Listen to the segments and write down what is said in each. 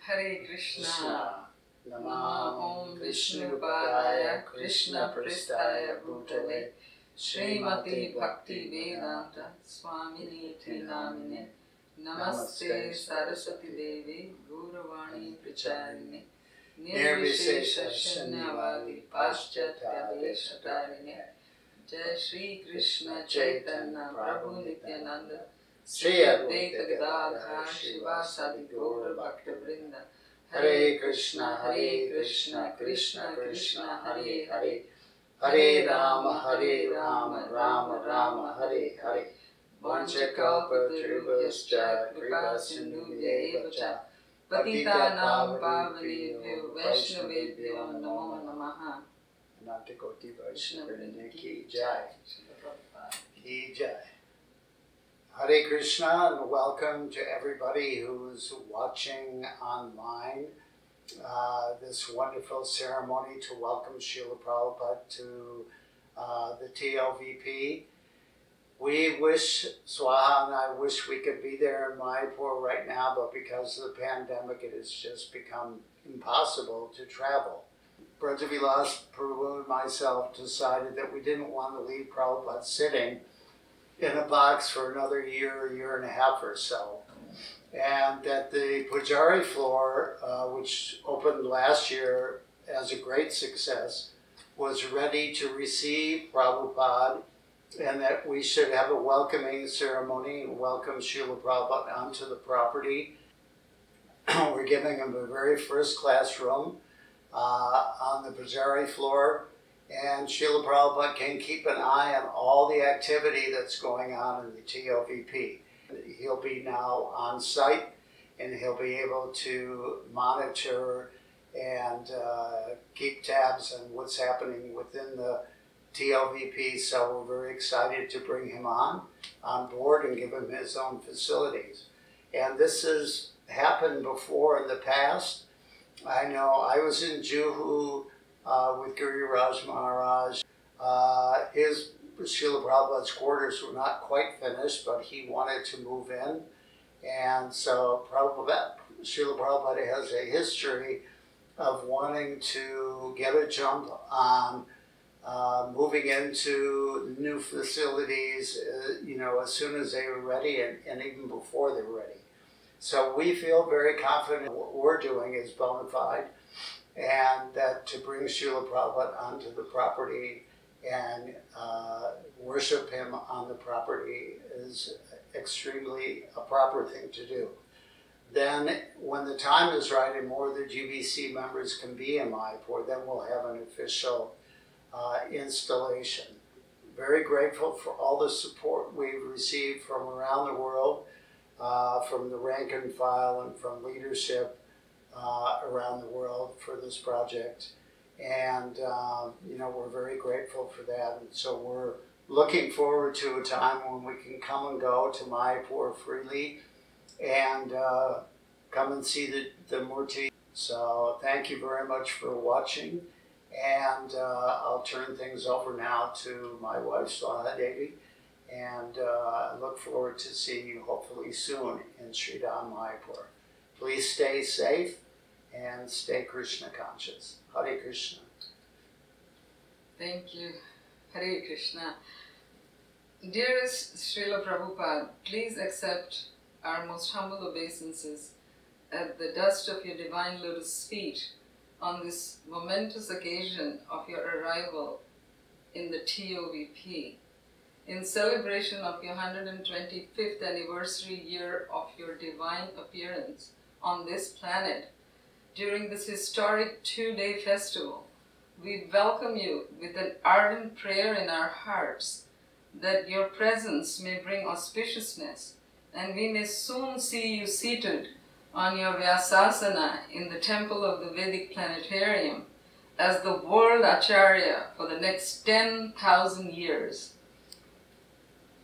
Hare Krishna. Nama Om Vishnu Padaya Krishna Pristaya Bhutale Srimati Bhakti Vedanta Swamini Namine Namaste Saraswati Devi Guravani Pracharine Nirvishesha Shanyavadi Paschatya Deshatarine Jai Shri Krishna Chaitanya Prabhu Nityananda Sri Advaita Gadadhar Shivasadi Gaura Bhakta Vrinda Hare Krishna, Krishna Krishna, Hare Hare, Hare Rama, Rama Rama, Hare Hare. Vanchakalpatarubhascha, Kripa Sindhubhya cha, Patitanam Pavanebhyo, Vaishnavebhyo, Namo Namaha. Anantakoti Vaishnavrinda ki jai, ki jai. Hare Krishna and welcome to everybody who's watching online this wonderful ceremony to welcome Srila Prabhupada to the TOVP. We wish, Svaha and I wish we could be there in Mayapur right now, but because of the pandemic it has just become impossible to travel. Srila Prabhupada and myself decided that we didn't want to leave Prabhupada sitting in a box for another year and a half or so. And that the Pujari floor, which opened last year as a great success, was ready to receive Prabhupada, and that we should have a welcoming ceremony and welcome Srila Prabhupada onto the property. We're giving him a very first-class room on the Pujari floor. And Srila Prabhupada can keep an eye on all the activity that's going on in the TOVP. He'll be now on site and he'll be able to monitor and keep tabs on what's happening within the TOVP. So we're very excited to bring him on board and give him his own facilities. And this has happened before in the past. I know I was in Juhu with Guru Raj Maharaj. His Srila Prabhupada's quarters were not quite finished, but he wanted to move in. And so Srila Prabhupada has a history of wanting to get a jump on moving into new facilities, as soon as they were ready and even before they were ready. So we feel very confident what we're doing is bona fide, and that to bring Srila Prabhupada onto the property and worship him on the property is extremely a proper thing to do. Then when the time is right and more of the GBC members can be in Mayapur, then we'll have an official installation. Very grateful for all the support we've received from around the world, from the rank and file and from leadership around the world for this project, and we're very grateful for that. And so we're looking forward to a time when we can come and go to Mayapur freely and come and see the murti. So thank you very much for watching, and I'll turn things over now to my wife Svaha Devi, and I look forward to seeing you hopefully soon in Sridham Mayapur. Please stay safe and stay Krishna conscious. Hare Krishna. Thank you. Hare Krishna. Dearest Srila Prabhupada, please accept our most humble obeisances at the dust of your divine lotus feet on this momentous occasion of your arrival in the TOVP. In celebration of your 125th anniversary year of your divine appearance on this planet, during this historic 2-day festival, we welcome you with an ardent prayer in our hearts that your presence may bring auspiciousness and we may soon see you seated on your Vyasasana in the temple of the Vedic Planetarium as the world Acharya for the next 10,000 years.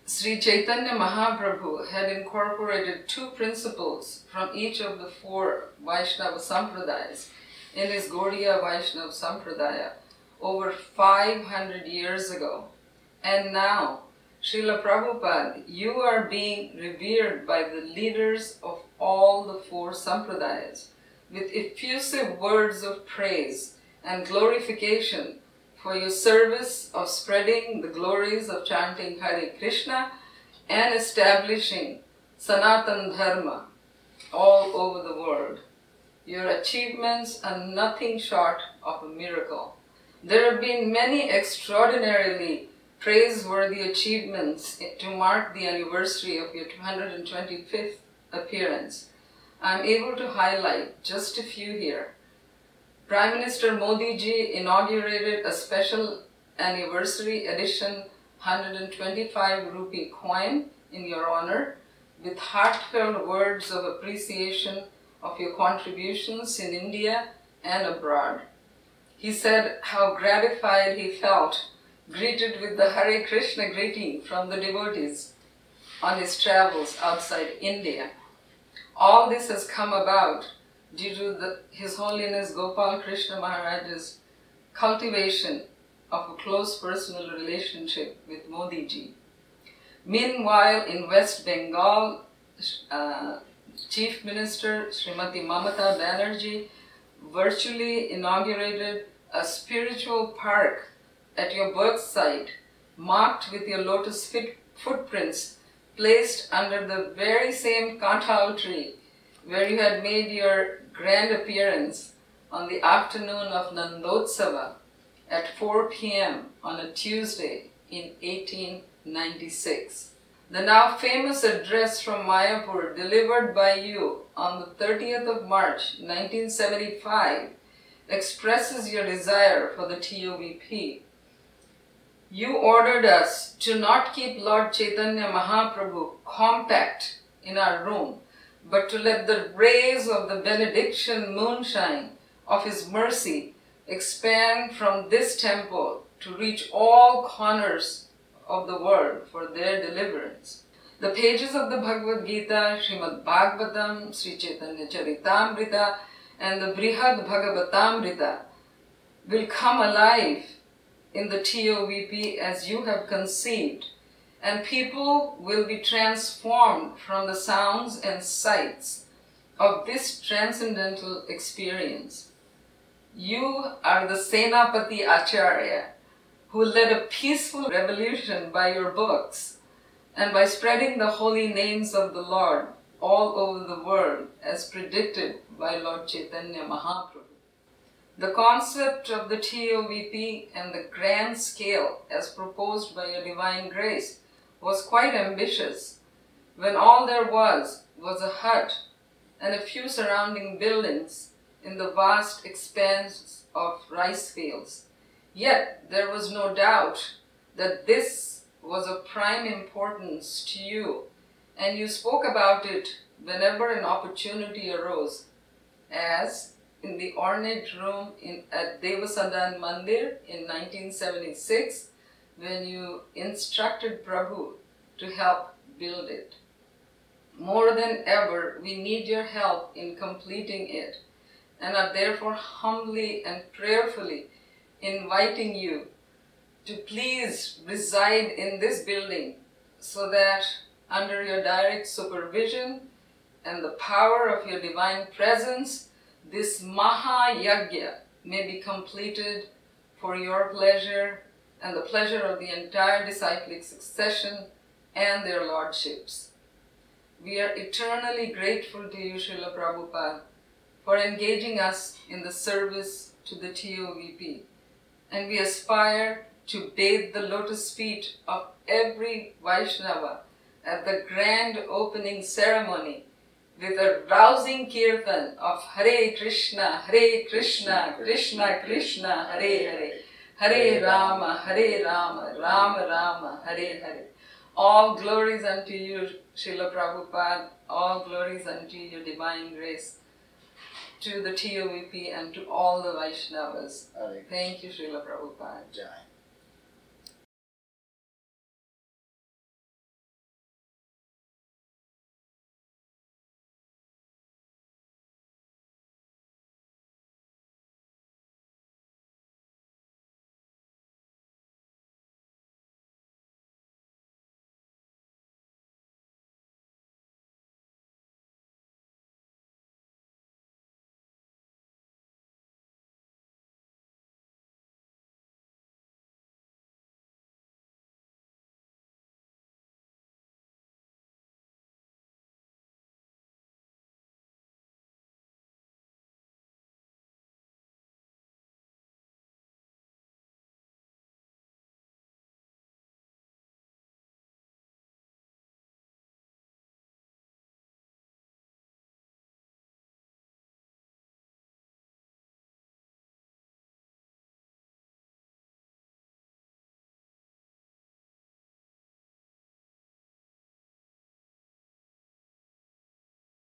Sri Chaitanya Mahaprabhu had incorporated 2 principles from each of the 4 Vaishnava Sampradayas in his Gaudiya Vaishnava Sampradaya over 500 years ago. And now, Srila Prabhupada, you are being revered by the leaders of all the 4 Sampradayas with effusive words of praise and glorification for your service of spreading the glories of chanting Hare Krishna and establishing Sanatan Dharma all over the world. Your achievements are nothing short of a miracle. There have been many extraordinarily praiseworthy achievements to mark the anniversary of your 225th appearance. I am able to highlight just a few here. Prime Minister Modi ji inaugurated a special anniversary edition 125 rupee coin in your honor with heartfelt words of appreciation of your contributions in India and abroad. He said how gratified he felt, greeted with the Hare Krishna greeting from the devotees on his travels outside India. All this has come about due to His Holiness Gopal Krishna Maharaj's cultivation of a close personal relationship with Modi ji. Meanwhile, in West Bengal, Chief Minister Srimati Mamata Banerjee virtually inaugurated a spiritual park at your birth site, marked with your lotus footprints placed under the very same kathal tree where you had made your grand appearance on the afternoon of Nandotsava at 4 p.m. on a Tuesday in 1896. The now famous address from Mayapur delivered by you on the 30th of March 1975 expresses your desire for the TOVP. You ordered us to not keep Lord Chaitanya Mahaprabhu compact in our room, but to let the rays of the benediction moonshine of His mercy expand from this temple to reach all corners of the world for their deliverance. The pages of the Bhagavad Gita, Srimad Bhagavatam, Sri Chaitanya Charitamrita, and the Brihad Bhagavatamrita will come alive in the TOVP as you have conceived, and people will be transformed from the sounds and sights of this transcendental experience. You are the Senapati Acharya who led a peaceful revolution by your books and by spreading the holy names of the Lord all over the world as predicted by Lord Chaitanya Mahaprabhu. The concept of the TOVP and the grand scale as proposed by your divine grace was quite ambitious, when all there was a hut and a few surrounding buildings in the vast expanse of rice fields. Yet there was no doubt that this was of prime importance to you, and you spoke about it whenever an opportunity arose, as in the ornate room at Devasadan Mandir in 1976, when you instructed Prabhu to help build it. More than ever, we need your help in completing it, and are therefore humbly and prayerfully inviting you to please reside in this building so that under your direct supervision and the power of your divine presence, this Maha Yajna may be completed for your pleasure and the pleasure of the entire disciplic succession and their lordships. We are eternally grateful to you, Srila Prabhupada, for engaging us in the service to the TOVP, and we aspire to bathe the lotus feet of every Vaishnava at the grand opening ceremony with a rousing kirtan of Hare Krishna, Krishna Krishna, Hare Hare, Hare Rama, Rama Rama, Hare Hare. All glories unto you, Srila Prabhupada, all glories unto your divine grace, to the TOVP and to all the Vaishnavas. Thank you, Srila Prabhupada. Jai.